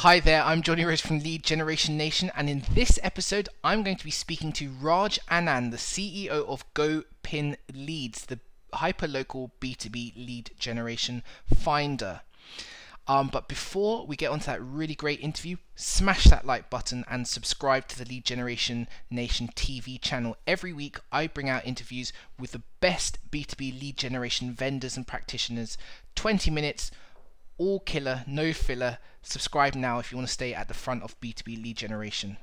Hi there, I'm Jonny Rose from Lead Generation Nation, and in this episode, I'm going to be speaking to Raj Anand, the CEO of GoPin Leads, the hyperlocal B2B lead generation finder. But before we get onto that really great interview, smash that like button and subscribe to the Lead Generation Nation TV channel. Every week, I bring out interviews with the best B2B lead generation vendors and practitioners. 20 minutes, all killer, no filler. Subscribe now if you want to stay at the front of B2B lead generation.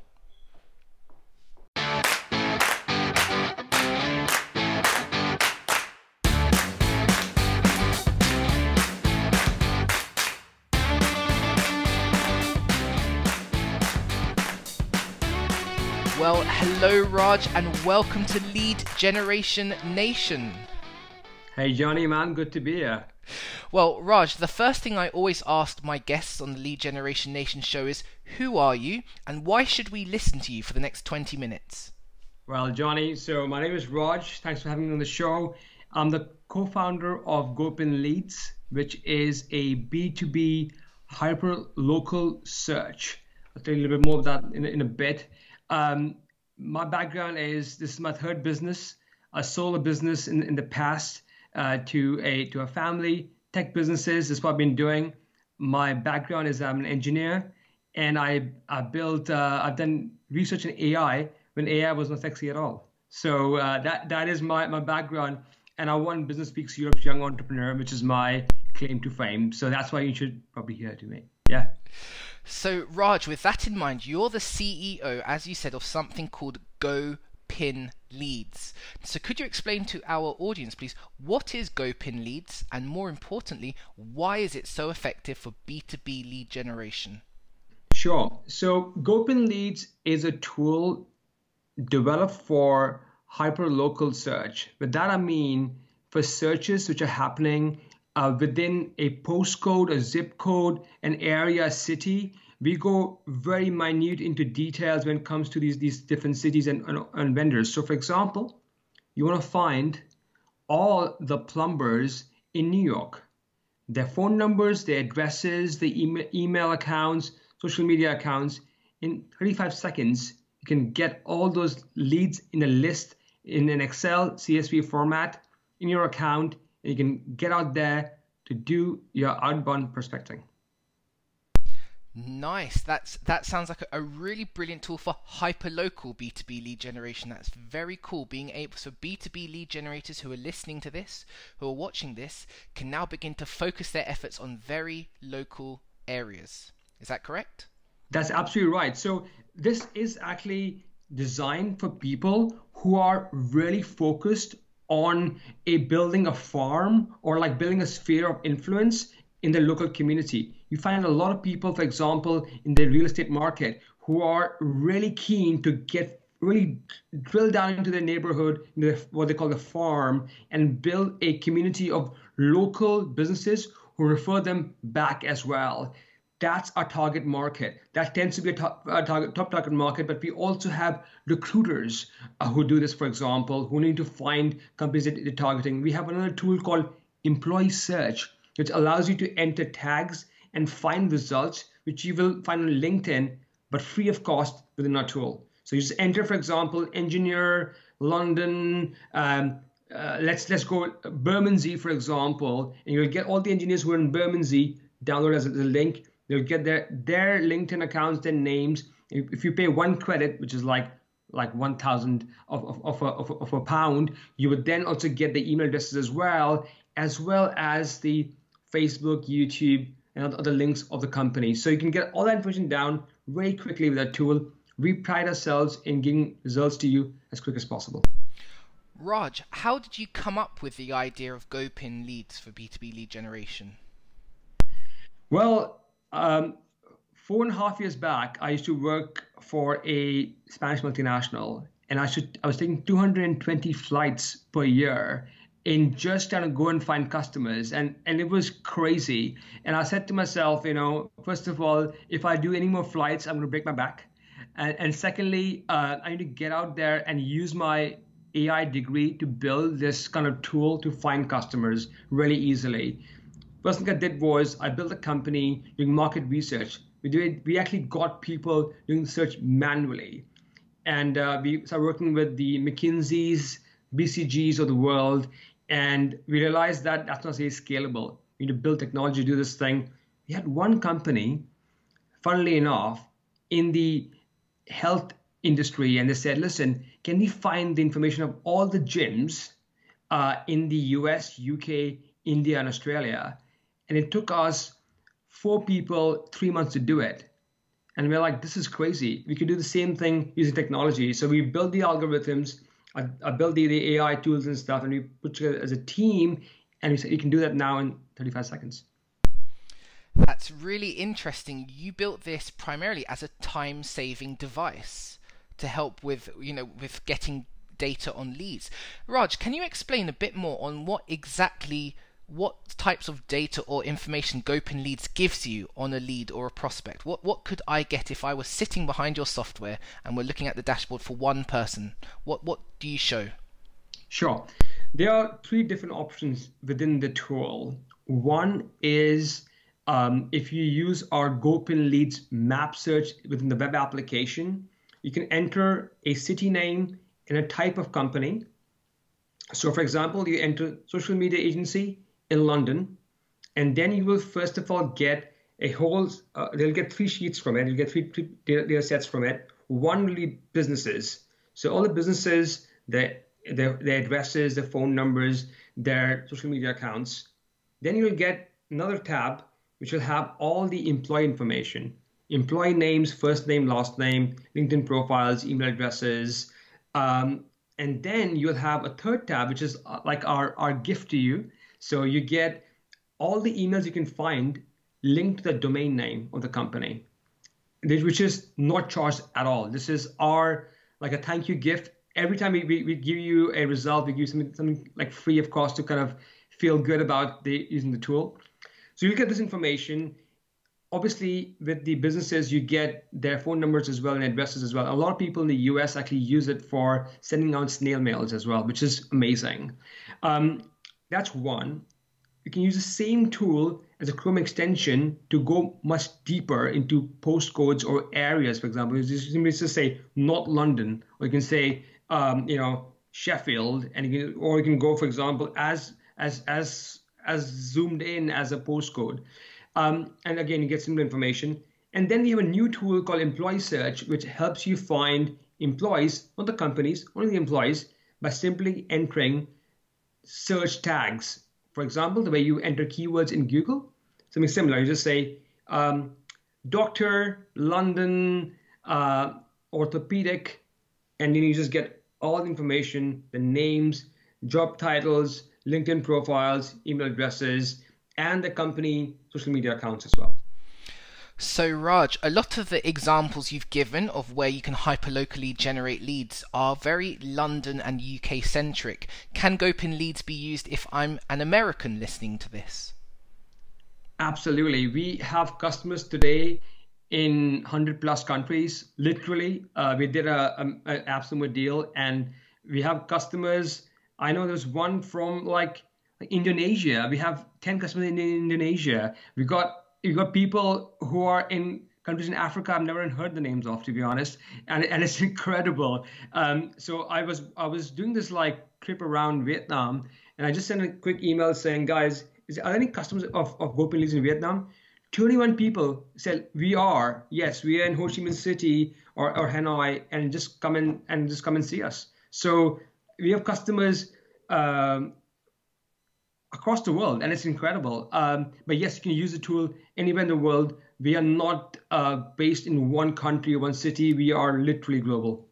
Well, hello Raj, and welcome to Lead Generation Nation. Hey Johnny, man, good to be here. Well, Raj, the first thing I always ask my guests on the Lead Generation Nation show is, who are you and why should we listen to you for the next 20 minutes? Well, Johnny, so my name is Raj. Thanks for having me on the show. I'm the co-founder of GoPin Leads, which is a B2B hyper-local search. I'll tell you a little bit more of that in a bit. My background is, this is my third business. I sold a business in the past to a family. Tech businesses is what I've been doing. My background is I'm an engineer, and I've done research in AI when AI was not sexy at all. So that is my background, and I won Business Week's Europe's Young Entrepreneur, which is my claim to fame. So that's why you should probably hear to me. Yeah. So Raj, with that in mind, you're the CEO, as you said, of something called GoPin Leads. So could you explain to our audience, please, what is GoPin Leads, and more importantly, why is it so effective for B2B lead generation? Sure. So GoPin Leads is a tool developed for hyper-local search. With that I mean for searches which are happening within a postcode, a zip code, an area, a city. We go very minute into details when it comes to these different cities and vendors. So for example, you want to find all the plumbers in New York, their phone numbers, their addresses, the email accounts, social media accounts. In 35 seconds, you can get all those leads in a list in an Excel CSV format in your account, and you can get out there to do your outbound prospecting. Nice. That sounds like a really brilliant tool for hyperlocal B2B lead generation. That's very cool. Being able, so B2B lead generators who are listening to this, who are watching this, can now begin to focus their efforts on very local areas. Is that correct? That's absolutely right. So this is actually designed for people who are really focused on building a farm or like building a sphere of influence in the local community. You find a lot of people, for example, in the real estate market who are really keen to get really drill down into their neighborhood, what they call the farm, and build a community of local businesses who refer them back as well. That's our target market. That tends to be a top target market, but we also have recruiters who do this, for example, who need to find companies that they're targeting. We have another tool called Employee Search, which allows you to enter tags and find results, which you will find on LinkedIn, but free of cost within our tool. So you just enter, for example, engineer, London, let's go Bermondsey, for example, and you'll get all the engineers who are in Bermondsey, download as a link. They'll get their LinkedIn accounts, their names. If you pay one credit, which is like 1,000 of a pound, you would then also get the email addresses as well as the Facebook, YouTube, and other links of the company. So you can get all that information down very quickly with that tool. We pride ourselves in giving results to you as quick as possible. Raj, how did you come up with the idea of GoPin Leads for B2B lead generation? Well, 4.5 years back, I used to work for a Spanish multinational, and I was taking 220 flights per year in just trying to go and find customers, and it was crazy. And I said to myself, first of all, if I do any more flights, I'm going to break my back, and secondly, I need to get out there and use my AI degree to build this kind of tool to find customers really easily. First thing I did was I built a company doing market research. we actually got people doing the search manually. And we started working with the McKinseys, BCGs of the world, and we realized that that's not really scalable. We need to build technology to do this thing. We had one company, funnily enough, in the health industry, and they said, listen, can we find the information of all the gyms in the US, UK, India, and Australia? And it took us 4 people 3 months to do it. And we're like, this is crazy. We could do the same thing using technology. So we built the algorithms, I built the AI tools and stuff, and we put together as a team, and we said you can do that now in 35 seconds. That's really interesting. You built this primarily as a time-saving device to help with, with getting data on leads. Raj, can you explain a bit more on what types of data or information GoPin Leads gives you on a lead or a prospect? What could I get if I was sitting behind your software and we're looking at the dashboard for one person? What do you show? Sure. There are 3 different options within the tool. One is if you use our GoPin Leads map search within the web application, you can enter a city name and a type of company. So for example, you enter social media agency in London, and then you will first of all get a whole, they'll get 3 sheets from it. You'll get 3 data sets from it. One will be businesses. So all the businesses, their addresses, their phone numbers, their social media accounts. Then you will get another tab, which will have all the employee information, employee names, first name, last name, LinkedIn profiles, email addresses. And then you'll have a third tab, which is like our gift to you. So you get all the emails you can find linked to the domain name of the company, which is not charged at all. This is our like a thank you gift. Every time we give you a result, we give you something like free of cost to kind of feel good about using the tool. So you get this information. Obviously, with the businesses, you get their phone numbers as well and addresses as well. A lot of people in the US actually use it for sending out snail mails as well, which is amazing. That's one. You can use the same tool as a Chrome extension to go much deeper into postcodes or areas. For example, you just say not London, or you can say Sheffield, and you can go, for example, as zoomed in as a postcode. And again, you get similar information. And then we have a new tool called Employee Search, which helps you find employees, not the companies, only the employees, by simply entering search tags. For example, the way you enter keywords in Google, something similar. You just say doctor, London, orthopedic, and then you just get all the information, the names, job titles, LinkedIn profiles, email addresses, and the company social media accounts as well. So Raj, a lot of the examples you've given of where you can hyperlocally generate leads are very London and UK centric. Can GoPin Leads be used if I'm an American listening to this? Absolutely. We have customers today in 100+ countries. Literally, we did an absolute deal, and we have customers. I know there's one from like Indonesia. We have 10 customers in Indonesia. You've got people who are in countries in Africa I've never heard the names of, to be honest, and it's incredible. So I was doing this like trip around Vietnam, and I just sent a quick email saying, guys, are there any customers of GoPin Leads in Vietnam? 21 people said we are. Yes, we are in Ho Chi Minh City or Hanoi, and just come and see us. So we have customers across the world, and it's incredible. But yes, you can use the tool anywhere in the world. We are not based in one country or one city. We are literally global.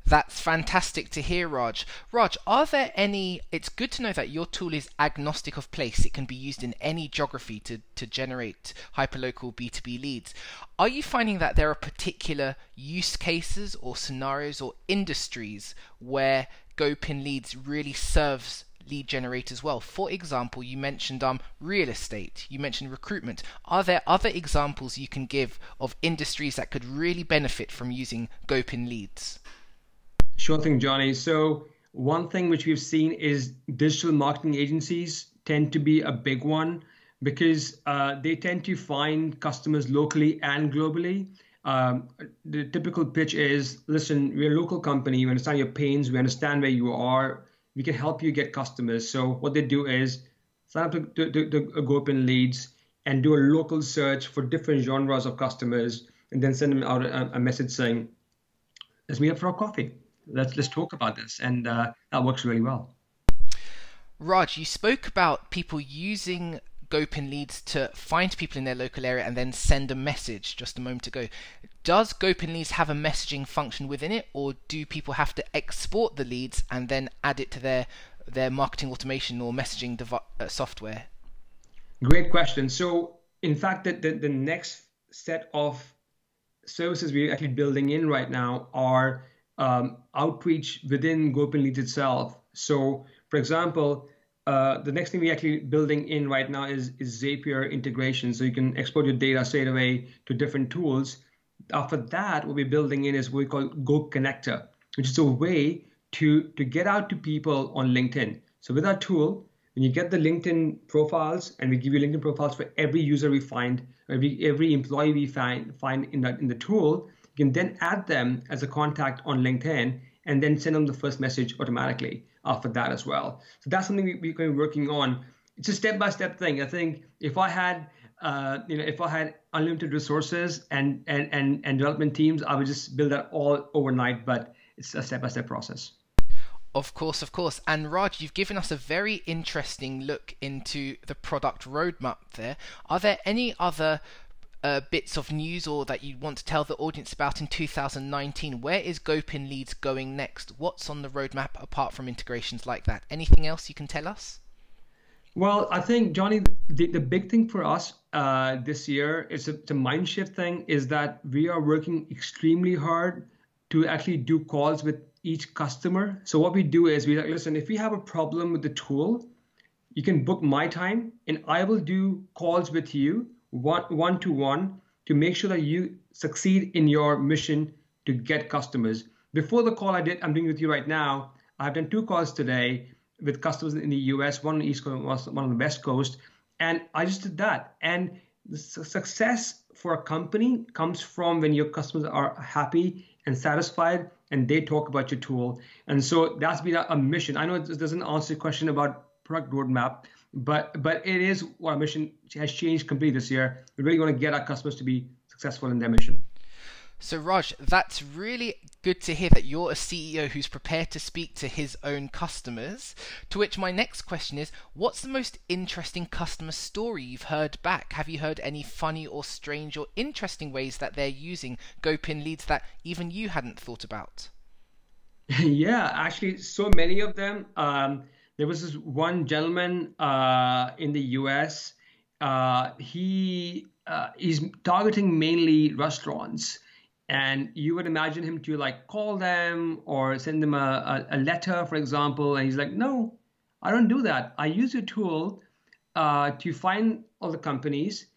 That's fantastic to hear, Raj. Raj, are there any... It's good to know that your tool is agnostic of place. It can be used in any geography to generate hyperlocal B2B leads. Are you finding that there are particular use cases or scenarios or industries where GoPin Leads really serves lead generators well? For example, you mentioned real estate, you mentioned recruitment. Are there other examples you can give of industries that could really benefit from using GoPin Leads? Sure thing, Johnny. So one thing which we've seen is digital marketing agencies tend to be a big one. because they tend to find customers locally and globally. Um, the typical pitch is, listen, we're a local company. We understand your pains. We understand where you are. We can help you get customers. So what they do is sign up to GoPin Leads and do a local search for different genres of customers, and then send them out a message saying, let's meet up for a coffee. Let's talk about this. And that works really well. Raj, you spoke about people using GoPin Leads to find people in their local area and then send a message just a moment ago. Does GoPin Leads have a messaging function within it, or do people have to export the leads and then add it to their marketing automation or messaging software? Great question. So, in fact, the next set of services we're actually building in right now are outreach within GoPin Leads itself. So, for example, the next thing we're actually building in right now is Zapier integration. So you can export your data straight away to different tools. After that, what we're building in is what we call Go Connector, which is a way to get out to people on LinkedIn. So with our tool, when you get the LinkedIn profiles, and we give you LinkedIn profiles for every user we find, every employee we find in the tool, you can then add them as a contact on LinkedIn and then send them the first message automatically after that as well. So that's something we're going to be working on. It's a step-by-step thing. I think if I had if I had unlimited resources and development teams, I would just build that all overnight. But it's a step-by-step process. Of course, of course. And Raj, you've given us a very interesting look into the product roadmap there. Are there any other bits of news or that you want to tell the audience about in 2019? Where is GoPin Leads going next? What's on the roadmap apart from integrations like that? Anything else you can tell us? Well, I think, Johnny, the big thing for us this year is the mind shift thing, is that we are working extremely hard to actually do calls with each customer. So what we do is we like, listen, if we have a problem with the tool, you can book my time and I will do calls with you one to one to make sure that you succeed in your mission to get customers. Before the call I'm doing with you right now, I've done 2 calls today with customers in the US, one on the East Coast, one on the West Coast, and I just did that. And the success for a company comes from when your customers are happy and satisfied and they talk about your tool. And so that's been a mission. I know it doesn't answer your question about product roadmap, but it is what our mission has changed completely this year. We really want to get our customers to be successful in their mission. So Raj, that's really good to hear that you're a CEO who's prepared to speak to his own customers. To which my next question is, what's the most interesting customer story you've heard back? Have you heard any funny or strange or interesting ways that they're using GoPin Leads that even you hadn't thought about? Yeah, actually, so many of them. There was this one gentleman in the US. He's targeting mainly restaurants. And you would imagine him to like call them or send them a letter, for example. And he's like, no, I don't do that. I use your tool to find all the companies.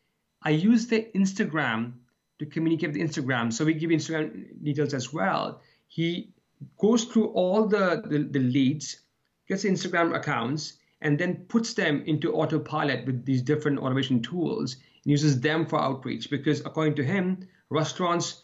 I use the Instagram to communicate with Instagram. So we give Instagram details as well. He goes through all the leads, gets the Instagram accounts, and then puts them into autopilot with these different automation tools and uses them for outreach. Because according to him, restaurants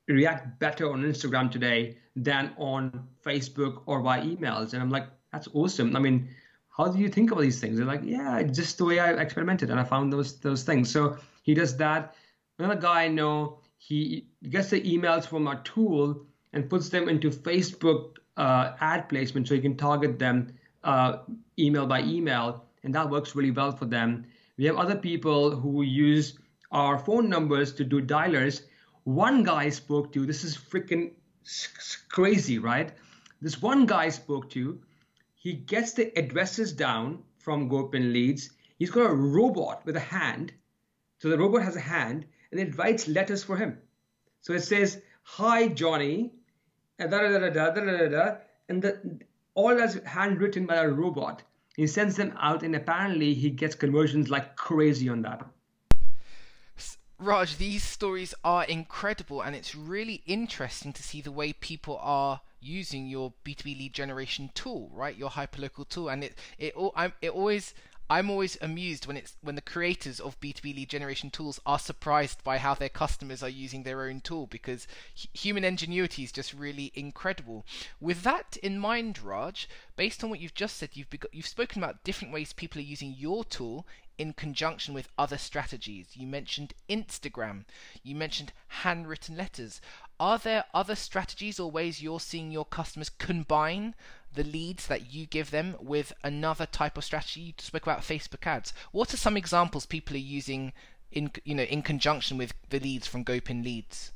react better on Instagram today than on Facebook or by emails. And I'm like, that's awesome. I mean, how do you think about these things? They're like, yeah, it's just the way I experimented and I found those things. So he does that. Another guy I know, he gets the emails from our tool and puts them into Facebook ad placement so you can target them email by email. And that works really well for them. We have other people who use our phone numbers to do dialers. One guy I spoke to, this is freaking crazy, right? This one guy I spoke to, he gets the addresses down from GoPin Leads. He's got a robot with a hand. So the robot has a hand and it writes letters for him. So it says, hi, Johnny, and all that's handwritten by a robot. He sends them out and apparently he gets conversions like crazy on that. Raj, these stories are incredible, and it's really interesting to see the way people are using your B2B lead generation tool, right? Your hyperlocal tool, and it always I'm always amused when the creators of B2B lead generation tools are surprised by how their customers are using their own tool, because human ingenuity is just really incredible. With that in mind, Raj, based on what you've just said, you've spoken about different ways people are using your tool in conjunction with other strategies. You mentioned Instagram, you mentioned handwritten letters. Are there other strategies or ways you're seeing your customers combine the leads that you give them with another type of strategy? You spoke about Facebook ads. What are some examples people are using in conjunction with the leads from GoPin Leads?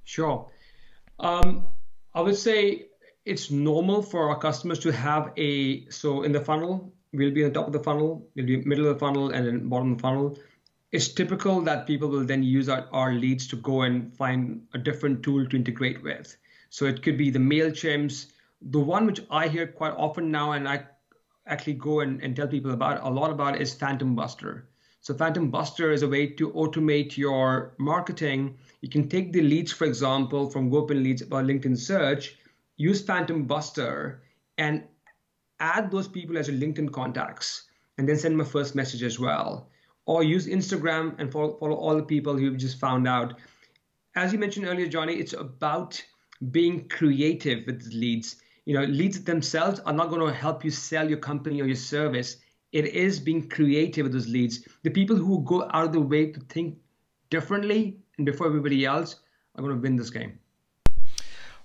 Sure. I would say it's normal for our customers to have so in the funnel, we'll be on top of the funnel, we'll be middle of the funnel, and then bottom of the funnel. It's typical that people will then use our leads to go and find a different tool to integrate with. So it could be the MailChimps. The one which I hear quite often now, and I actually go and tell people a lot about, is Phantom Buster. So Phantom Buster is a way to automate your marketing. You can take the leads, for example, from GoPin Leads or LinkedIn search, use Phantom Buster, and add those people as your LinkedIn contacts, and then send them a first message as well. Or use Instagram and follow all the people who've just found out. As you mentioned earlier, Johnny, it's about being creative with leads. Leads themselves are not going to help you sell your company or your service. It is being creative with those leads. The people who go out of the way to think differently and before everybody else are going to win this game.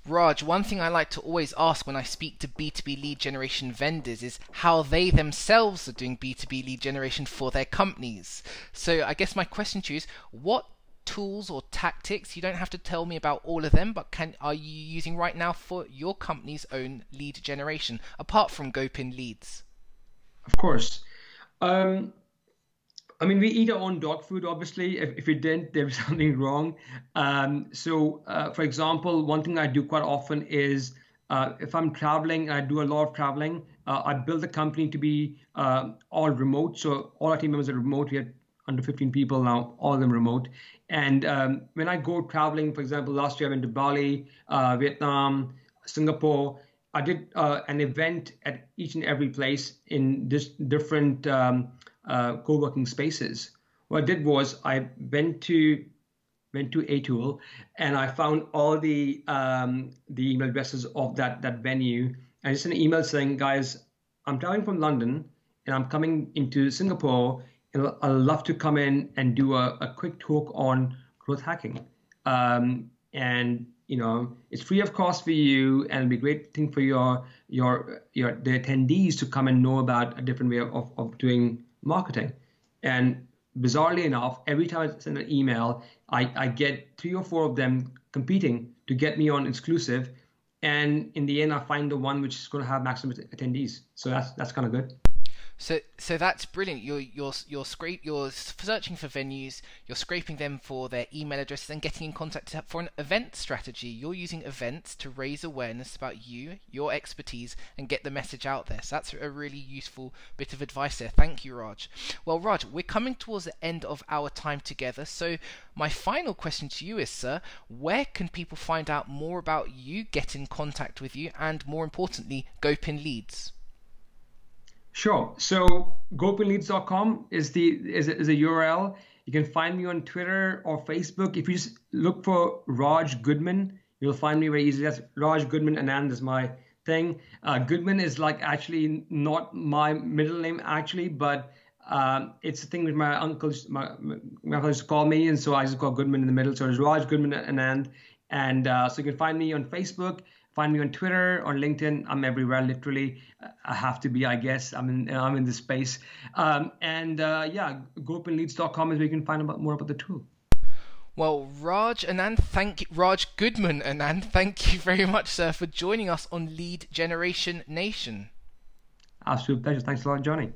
Raj, one thing I like to always ask when I speak to B2B lead generation vendors is how they themselves are doing B2B lead generation for their companies. So I guess my question to you is, what tools or tactics, you don't have to tell me about all of them, but are you using right now for your company's own lead generation, apart from GoPin Leads? Of course. We eat our own dog food, obviously. If we didn't, there was something wrong. For example, one thing I do quite often is if I'm traveling, I do a lot of traveling, I build the company to be all remote. So all our team members are remote. We have under 15 people now, all of them remote. And when I go traveling, for example, last year I went to Bali, Vietnam, Singapore. I did an event at each and every place in this different co-working spaces. What I did was I went to a tool and I found all the email addresses of that venue. And I sent an email saying, guys, I'm traveling from London and I'm coming into Singapore, and I'd love to come in and do a quick talk on growth hacking. It's free of cost for you, and it'll be a great thing for the attendees to come and know about a different way of doing marketing. And bizarrely enough, every time I send an email, I get 3 or 4 of them competing to get me on exclusive. And in the end, I find the one which is going to have maximum attendees. So that's kind of good. So that's brilliant. You're searching for venues, you're scraping them for their email addresses and getting in contact for an event strategy. You're using events to raise awareness about you, your expertise, and get the message out there. So that's a really useful bit of advice there. Thank you, Raj. Well, Raj, we're coming towards the end of our time together. So my final question to you is, sir, where can people find out more about you, get in contact with you, and more importantly, GoPin Leads? Sure. So GoPinLeads.com is a URL. You can find me on Twitter or Facebook. If you just look for Raj Goodman, you'll find me very easily. That's Raj Goodman Anand is my thing. Goodman is actually not my middle name actually, but it's a thing with my uncles. My father used to call me, and so I just call Goodman in the middle. So it's Raj Goodman Anand, and so you can find me on Facebook. Find me on Twitter, on LinkedIn. I'm everywhere, literally. I have to be, I guess. I'm in this space. GoPinLeads.com is where you can find out more about the tool. Well, Raj Goodman Anand, thank you very much, sir, for joining us on Lead Generation Nation. Absolute pleasure. Thanks a lot, Johnny.